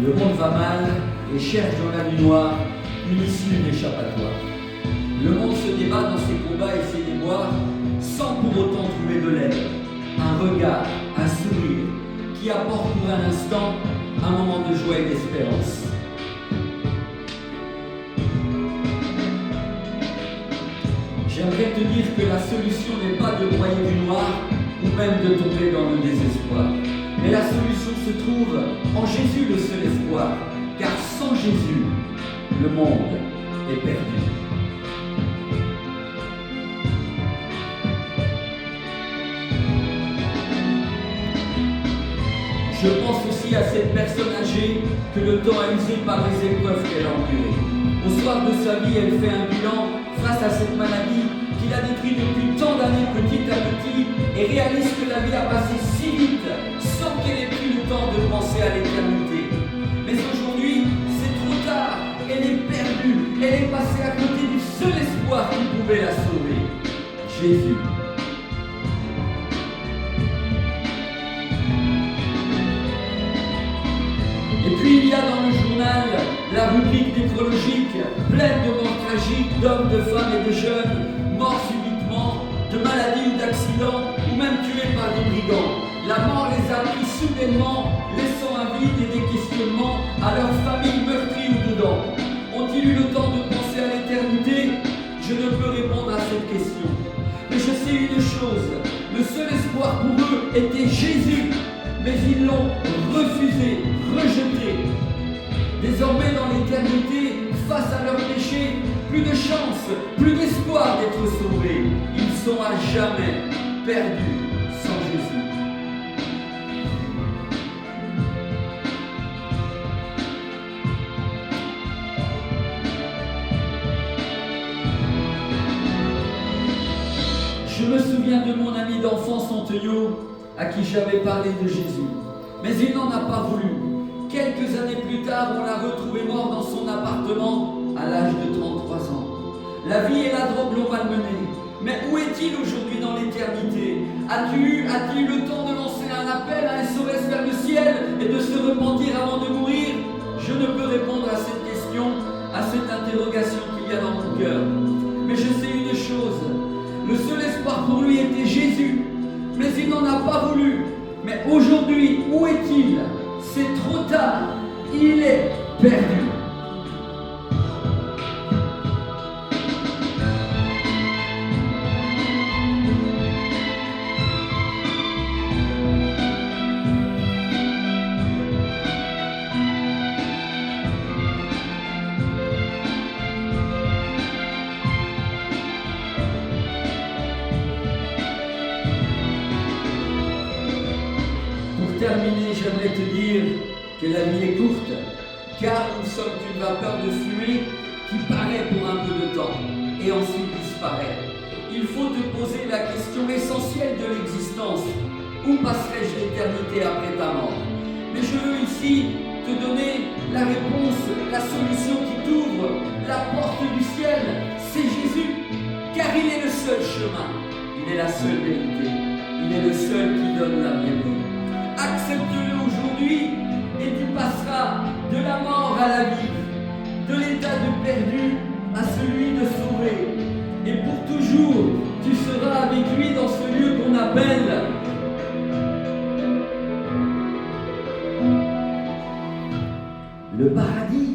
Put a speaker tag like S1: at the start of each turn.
S1: Le monde va mal et cherche dans la nuit noire une issue d'échappatoire. Le monde se débat dans ses combats et ses déboires sans pour autant trouver de l'aide. Un regard, un sourire qui apporte pour un instant un moment de joie et d'espérance. J'aimerais te dire que la solution n'est pas de broyer du noir ou même de tomber dans le désespoir. Mais la solution se trouve en Jésus, le seul espoir. Car sans Jésus, le monde est perdu. Je pense aussi à cette personne âgée que le temps a usée par les épreuves qu'elle a endurées. Au soir de sa vie, elle fait un bilan face à cette maladie qui l'a détruit depuis tant d'années petit à petit et réalise que la vie a passé si vite sans qu'elle ait pris le temps de penser à l'éternité. Mais aujourd'hui, c'est trop tard, elle est perdue, elle est passée à côté du seul espoir qui pouvait la sauver, Jésus. Et puis il y a dans le journal la rubrique nécrologique, pleine de morts tragiques, d'hommes, de femmes et de jeunes, morts subitement, de maladies ou d'accidents, ou même tués par des brigands. La mort les a pris soudainement, laissant un vide et des questionnements à leurs familles meurtries ou dedans. Ont-ils eu le temps de penser à l'éternité? Je ne peux répondre à cette question. Mais je sais une chose, le seul espoir pour eux était Jésus. Mais ils l'ont refusé, rejeté. Désormais dans l'éternité, face à leurs péchés, plus de chance, plus d'espoir d'être sauvés. Ils sont à jamais perdus sans Jésus. Je me souviens de mon ami d'enfance Antonio, à qui j'avais parlé de Jésus. Mais il n'en a pas voulu. Quelques années plus tard, on l'a retrouvé mort dans son appartement à l'âge de 33 ans. La vie et la drogue l'ont malmené. Mais où est-il aujourd'hui dans l'éternité? A-t-il eu le temps de lancer un appel à SOS vers le ciel et de se repentir avant de mourir? Je ne peux répondre à cette question, à cette interrogation qu'il y a dans mon cœur. Mais je sais une chose, le seul espoir pour lui était Jésus. Mais il n'en a pas voulu. Mais aujourd'hui, où est-il? C'est trop tard. Il est perdu. Pour terminer, j'aimerais te dire que la vie est courte, car nous sommes une vapeur de fumée qui paraît pour un peu de temps et ensuite disparaît. Il faut te poser la question essentielle de l'existence. Où passerai-je l'éternité après ta mort? Mais je veux ici te donner la réponse, la solution qui t'ouvre la porte du ciel. C'est Jésus, car il est le seul chemin, il est la seule vérité, il est le seul qui donne la vie. Accepte-le aujourd'hui et tu passeras de la mort à la vie, de l'état de perdu à celui de sauvé. Et pour toujours, tu seras avec lui dans ce lieu qu'on appelle le paradis.